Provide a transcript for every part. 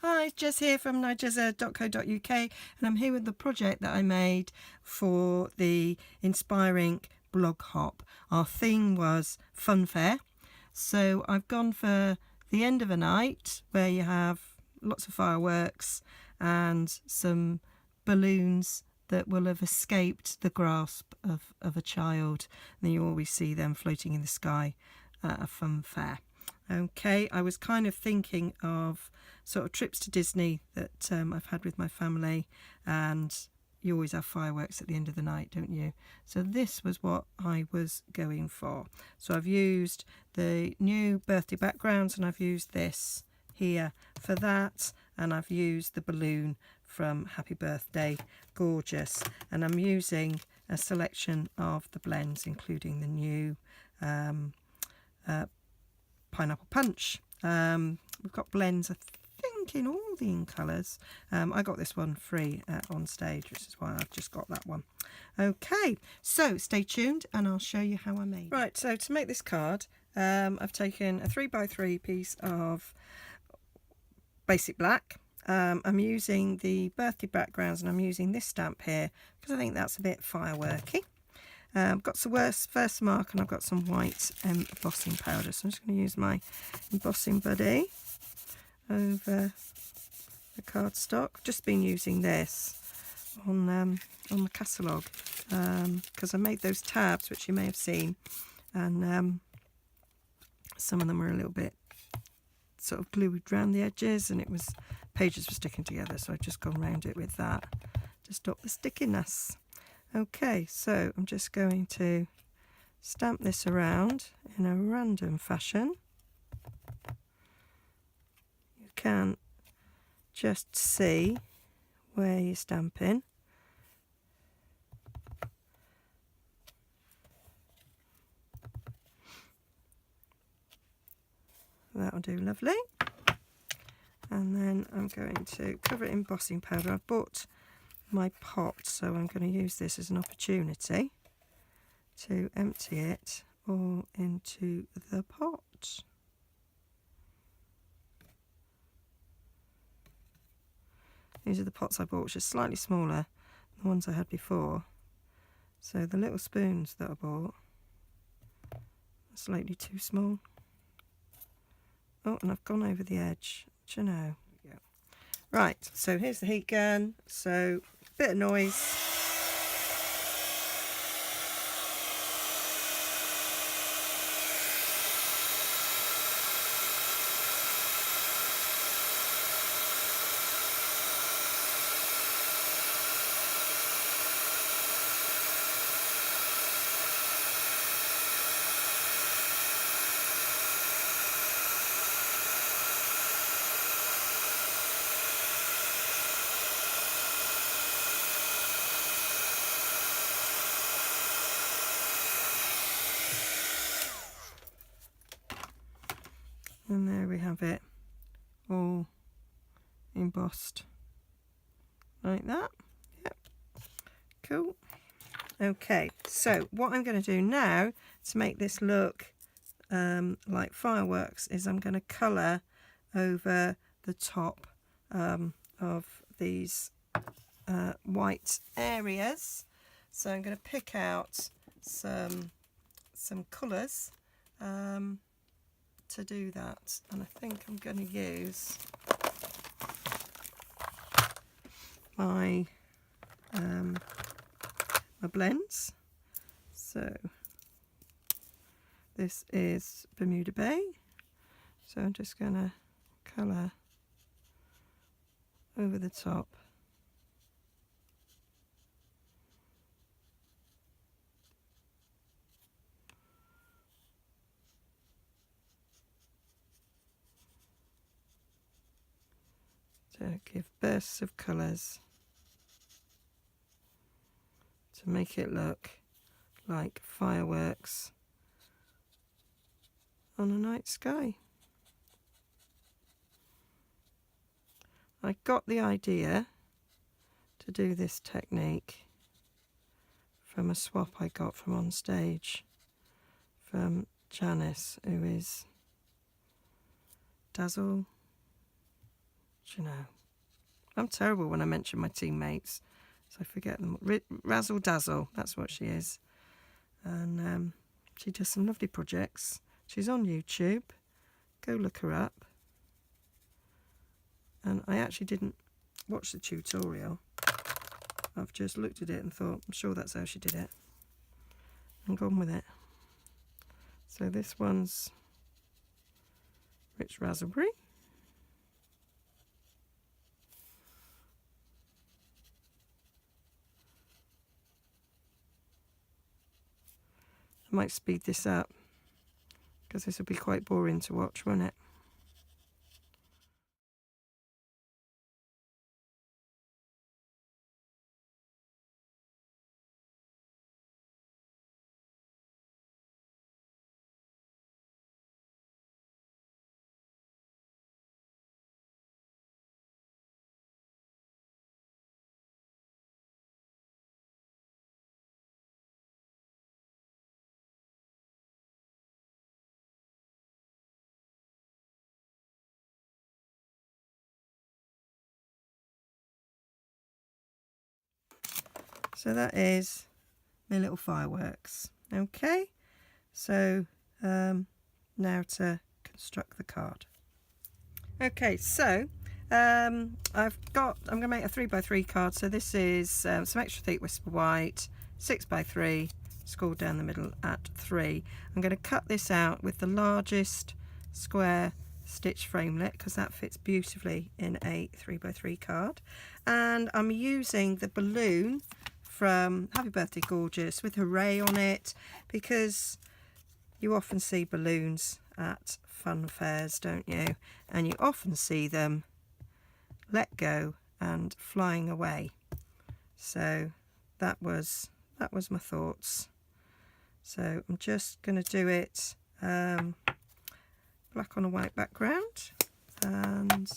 Hi, Jess here from Nigezza.co.uk, and I'm here with the project that I made for the InspireINK blog hop. Our theme was fun fair, so I've gone for the end of a night where you have lots of fireworks and some balloons that will have escaped the grasp of a child, and you always see them floating in the sky at a fun fair. Okay, I was kind of thinking of sort of trips to Disney that I've had with my family, and you always have fireworks at the end of the night, don't you? So this was what I was going for. So I've used the new birthday backgrounds, and I've used this here for that, and I've used the balloon from Happy Birthday, gorgeous, and I'm using a selection of the blends, including the new Pineapple Punch. We've got blends, I think, in all the ink colours. I got this one free on stage, which is why I've just got that one. Okay, so stay tuned and I'll show you how I made it. Right, so to make this card, I've taken a 3x3 piece of basic black. I'm using the birthday backgrounds, and I'm using this stamp here because I think that's a bit fireworky. I've got some first mark, and I've got some white embossing powder, so I'm just going to use my embossing buddy over the cardstock. Just been using this on the catalogue because I made those tabs, which you may have seen, and some of them were a little bit sort of glued around the edges, and pages were sticking together, so I've just gone around it with that to stop the stickiness. Okay, so I'm just going to stamp this around in a random fashion. You can just see where you're stamping. That'll do lovely. And then I'm going to cover it in embossing powder. I've bought my pot, so I'm going to use this as an opportunity to empty it all into the pot. These are the pots I bought, which are slightly smaller than the ones I had before. So the little spoons that I bought are slightly too small. Oh, and I've gone over the edge. Do you know? Right, so here's the heat gun. So bit of noise. And there we have it, all embossed like that. Yep, cool. Okay, so what I'm going to do now to make this look like fireworks is I'm going to colour over the top of these white areas. So I'm going to pick out some colours to do that, and I think I'm going to use my my blends. So this is Bermuda Bay, so I'm just going to colour over the top. To give bursts of colours to make it look like fireworks on a night sky. I got the idea to do this technique from a swap I got from on stage from Janice, who is Dazzle Do you know? I'm terrible when I mention my teammates, so I forget them. Razzle Dazzle, that's what she is. And she does some lovely projects. She's on YouTube. Go look her up. And I actually didn't watch the tutorial. I've just looked at it and thought, I'm sure that's how she did it. And gone with it. So this one's Rich Raspberry. I might speed this up because this will be quite boring to watch, won't it? So that is my little fireworks. Okay, so now to construct the card. Okay, so I'm going to make a 3x3 card. So this is some extra thick whisper white, 6x3, scored down the middle at 3. I'm going to cut this out with the largest square stitch framelit because that fits beautifully in a 3x3 card. And I'm using the balloon from Happy Birthday Gorgeous with Hooray on it, because you often see balloons at fun fairs, don't you? And you often see them let go and flying away. So that was my thoughts. So I'm just going to do it black on a white background, and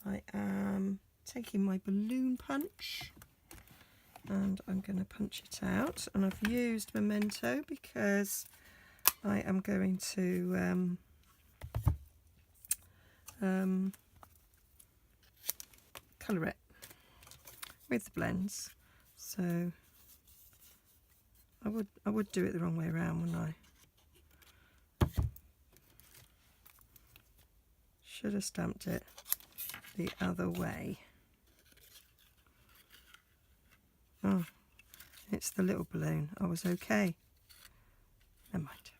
I am taking my balloon punch and I'm going to punch it out. And I've used Memento because I am going to colour it with the blends. So I would do it the wrong way around, wouldn't I? Should have stamped it the other way. Oh, it's the little balloon. I was okay. Never mind.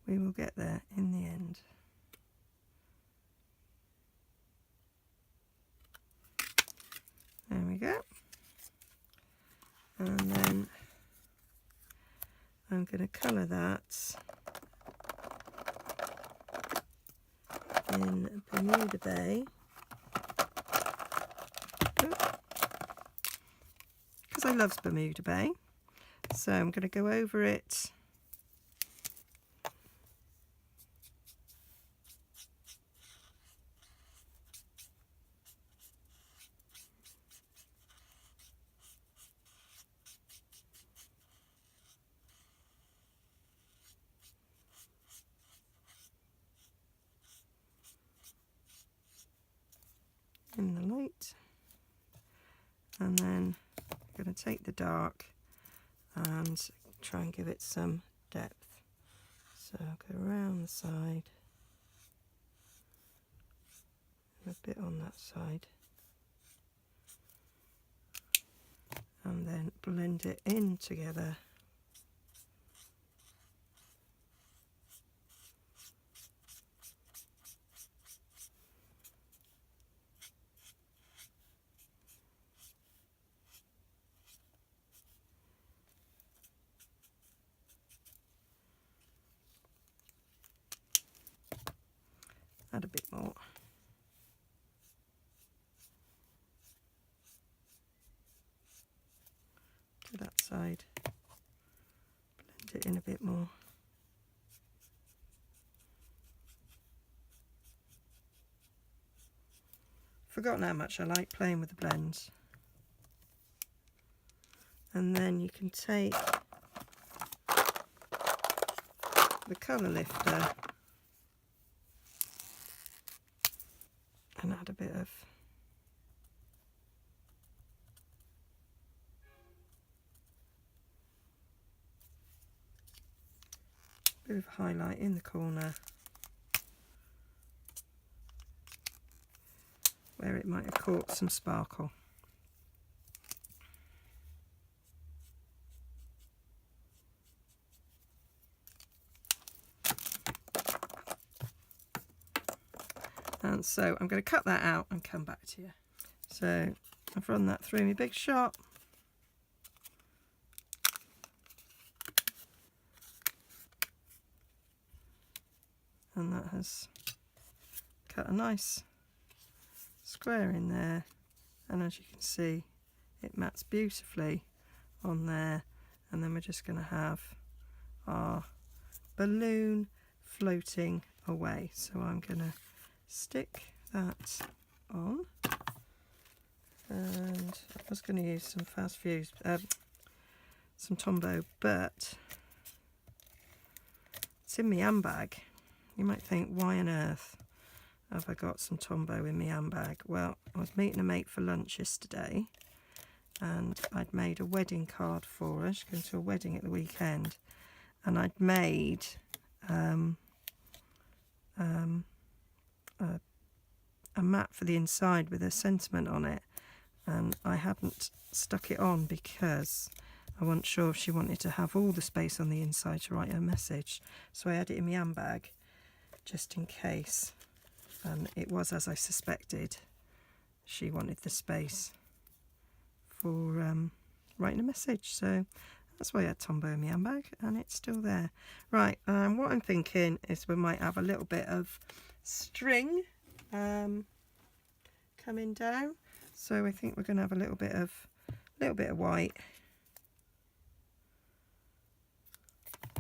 We will get there in the end. There we go. And then I'm going to colour that in Bermuda Bay. Because I love Bermuda Bay. So I'm going to go over it in the light, and then I'm going to take the dark and try and give it some depth. So I'll go around the side, a bit on that side, and then blend it in together. Add a bit more. To that side. Blend it in a bit more. Forgotten how much I like playing with the blends. And then you can take the colour lifter and add a bit of highlight in the corner where it might have caught some sparkle. And so I'm going to cut that out and come back to you. So I've run that through my big shot. And that has cut a nice square in there. And as you can see, it mats beautifully on there. And then we're just going to have our balloon floating away. So I'm going to stick that on, and I was going to use some fast fuse, some Tombow, but it's in my handbag. You might think, why on earth have I got some Tombow in my handbag? Well, I was meeting a mate for lunch yesterday, and I'd made a wedding card for her. She's going to a wedding at the weekend, and I'd made a mat for the inside with a sentiment on it, and I hadn't stuck it on because I wasn't sure if she wanted to have all the space on the inside to write her message. So I had it in my handbag just in case, and it was as I suspected. She wanted the space for writing a message, so that's why I had Tombow in my handbag, and it's still there. Right, what I'm thinking is we might have a little bit of string coming down, so I think we're going to have a little bit of white,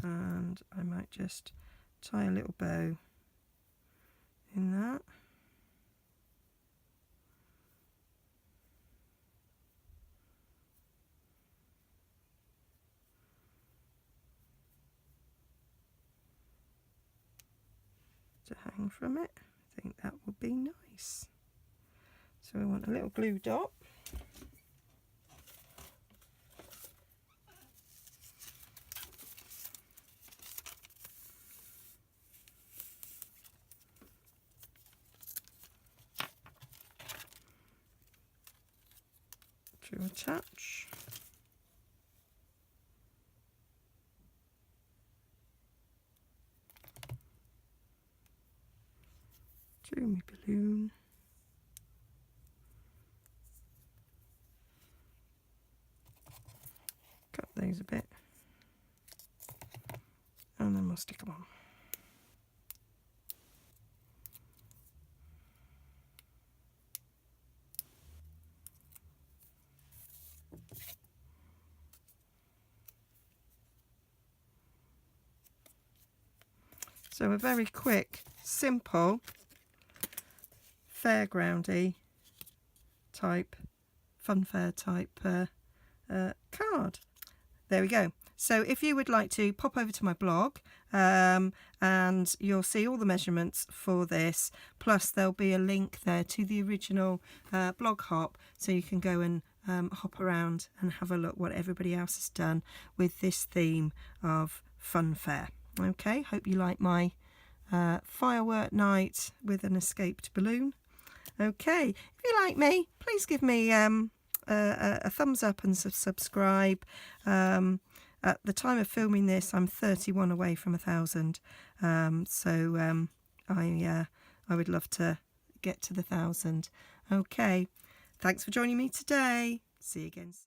and I might just tie a little bow in that. To hang from it. I think that would be nice. So we want a little glue dot. To attach. To my balloon. Cut these a bit, and then we'll stick them on. So a very quick, simple, fairgroundy type, funfair type card. There we go. So if you would like to pop over to my blog, and you'll see all the measurements for this, plus there'll be a link there to the original blog hop, so you can go and hop around and have a look what everybody else has done with this theme of funfair. Okay, hope you like my firework night with an escaped balloon. Okay, if you like me, please give me a thumbs up and subscribe. At the time of filming this, I'm 31 away from 1,000, so I would love to get to the 1,000. Okay, thanks for joining me today. See you again soon.